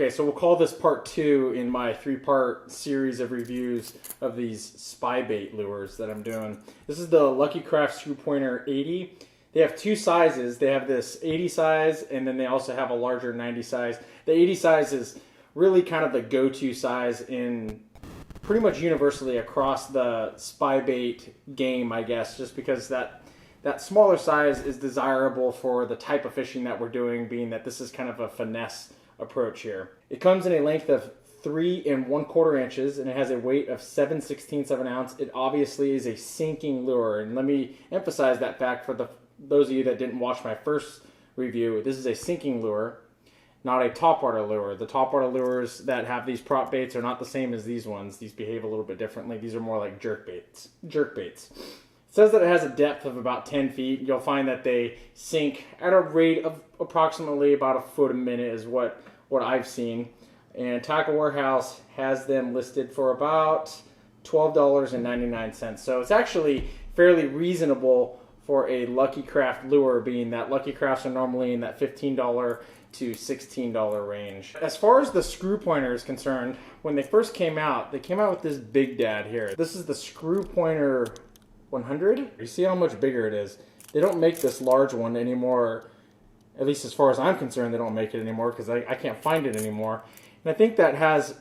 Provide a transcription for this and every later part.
Okay, so we'll call this part 2 in my 3-part series of reviews of these spy bait lures that I'm doing. This is the Lucky Craft Screw Pointer 80. They have 2 sizes. They have this 80 size, and then they also have a larger 90 size. The 80 size is really kind of the go-to size in pretty much universally across the spy bait game, I guess, just because that smaller size is desirable for the type of fishing that we're doing, being that this is kind of a finesse approach here. It comes in a length of 3 1/4 inches, and it has a weight of 7/16 of an ounce. It obviously is a sinking lure, and let me emphasize that fact for those of you that didn't watch my first review. This is a sinking lure, not a topwater lure. The topwater lures that have these prop baits are not the same as these ones. These behave a little bit differently. These are more like jerk baits. It says that it has a depth of about 10 feet. You'll find that they sink at a rate of approximately about 1 foot a minute is what I've seen. And Tackle Warehouse has them listed for about $12.99. So it's actually fairly reasonable for a Lucky Craft lure, being that Lucky Crafts are normally in that $15 to $16 range. As far as the screw pointer is concerned, when they first came out, they came out with this big dad here. This is the Screw Pointer 100. You see how much bigger it is. They don't make this large one anymore, at least as far as I'm concerned. They don't make it anymore because I can't find it anymore. And I think that has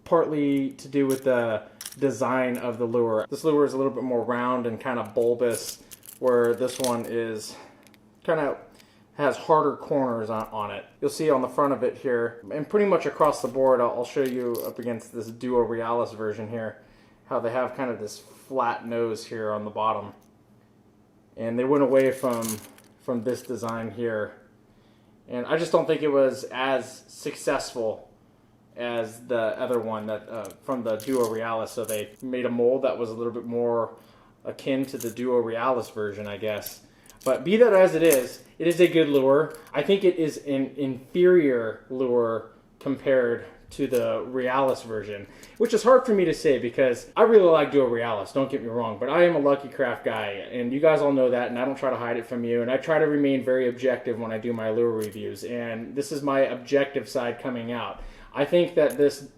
partly to do with the design of the lure. This lure is a little bit more round and kind of bulbous, where this one is kind of has harder corners on it. You'll see on the front of it here, and pretty much across the board. I'll show you up against this Duo Realis version here, how they have kind of this flat nose here on the bottom. And they went away from this design here. And I just don't think it was as successful as the other one that from the Duo Realis. So they made a mold that was a little bit more akin to the Duo Realis version, I guess. But be that as it is a good lure. I think it is an inferior lure compared to the Realis version, which is hard for me to say because I really like Duo Realis, don't get me wrong, but I am a Lucky Craft guy, and you guys all know that, and I don't try to hide it from you, and I try to remain very objective when I do my lure reviews, and this is my objective side coming out. I think that this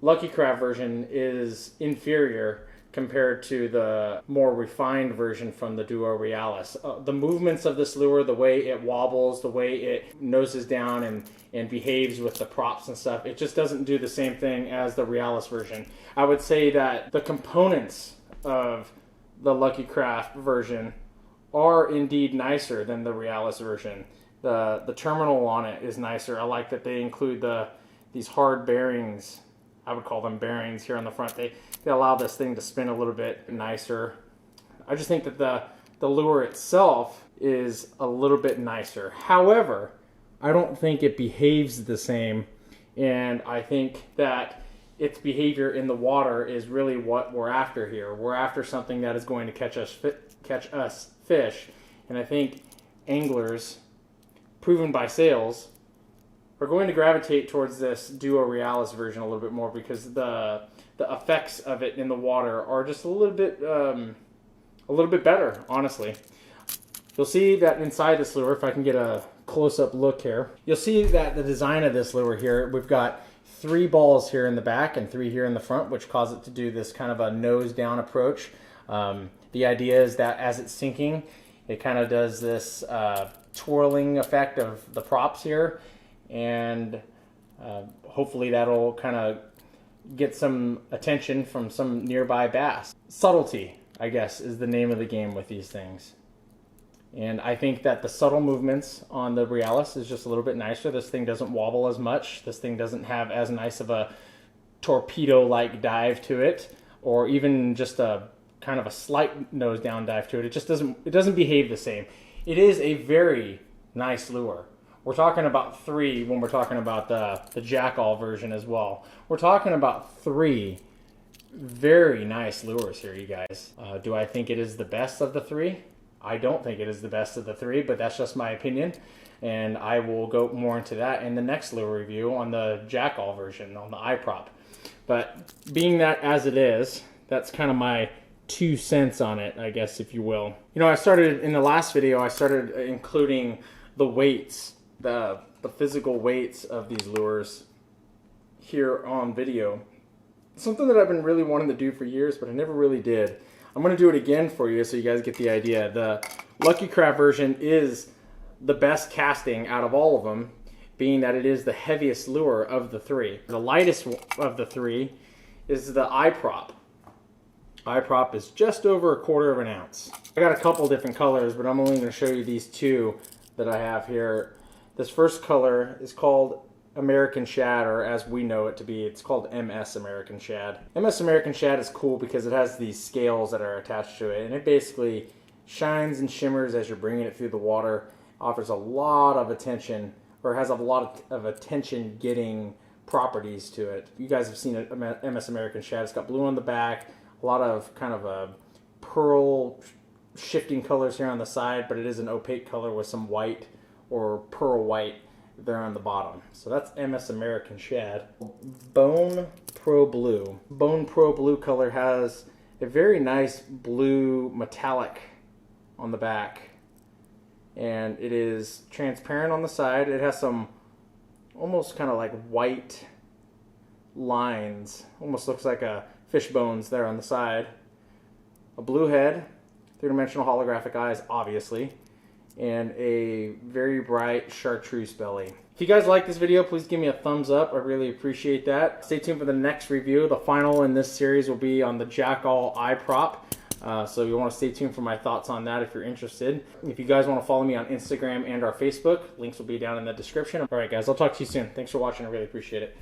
Lucky Craft version is inferior compared to the more refined version from the Duo Realis. The movements of this lure, the way it wobbles, the way it noses down and behaves with the props and stuff, it just doesn't do the same thing as the Realis version. I would say that the components of the Lucky Craft version are indeed nicer than the Realis version. The terminal on it is nicer. I like that they include these hard bearings. I would call them bearings here on the front. They allow this thing to spin a little bit nicer. I just think that the lure itself is a little bit nicer. However, I don't think it behaves the same, and I think that its behavior in the water is really what we're after here. We're after something that is going to catch us fish, and I think anglers, proven by sales, are going to gravitate towards this Duo Realis version a little bit more because the effects of it in the water are just a little bit better, honestly. You'll see that inside this lure, if I can get a close-up look here, you'll see that the design of this lure here, we've got 3 balls here in the back and 3 here in the front, which cause it to do this kind of a nose-down approach. The idea is that as it's sinking, it kind of does this twirling effect of the props here, and hopefully that'll kind of get some attention from some nearby bass. Subtlety, I guess, is the name of the game with these things. And I think that the subtle movements on the Realis is just a little bit nicer. This thing doesn't wobble as much. This thing doesn't have as nice of a torpedo-like dive to it, or even just a kind of a slight nose down dive to it. It doesn't behave the same. It is a very nice lure. We're talking about 3 when we're talking about the Jackall version as well. We're talking about 3 very nice lures here, you guys. Do I think it is the best of the 3? I don't think it is the best of the 3, but that's just my opinion. And I will go more into that in the next lure review on the Jackall version, on the iProp. But being that as it is, that's kind of my 2 cents on it, I guess, if you will. You know, in the last video, I started including the weights, the physical weights of these lures. here on video. Something that I've been really wanting to do for years, but I never really did. I'm going to do it again for you so you guys get the idea. The Lucky Craft version is the best casting out of all of them, being that it is the heaviest lure of the three. The lightest of the three is the eye prop. Eye prop is just over 1/4 of an ounce. I got a couple different colors, but I'm only going to show you these two that I have here. This first color is called American Shad, or as we know it to be, it's called MS American Shad. MS American Shad is cool because it has these scales that are attached to it, and it basically shines and shimmers as you're bringing it through the water. Offers a lot of attention, or has a lot of attention getting properties to it. You guys have seen MS American Shad. It's got blue on the back, a lot of kind of a pearl shifting colors here on the side, but it is an opaque color with some white or pearl white there on the bottom. So that's MS American Shad. Bone Pro Blue. Bone Pro Blue color has a very nice blue metallic on the back, and it is transparent on the side. It has some almost kind of like white lines, almost looks like a fish bones there on the side. A blue head, 3-dimensional holographic eyes, obviously, and a very bright chartreuse belly. If you guys like this video, please give me a thumbs up. I really appreciate that. Stay tuned for the next review. The final in this series will be on the Jackall eye prop. So you want to stay tuned for my thoughts on that if you're interested. If you guys want to follow me on Instagram and our Facebook, links will be down in the description. All right, guys, I'll talk to you soon. Thanks for watching. I really appreciate it.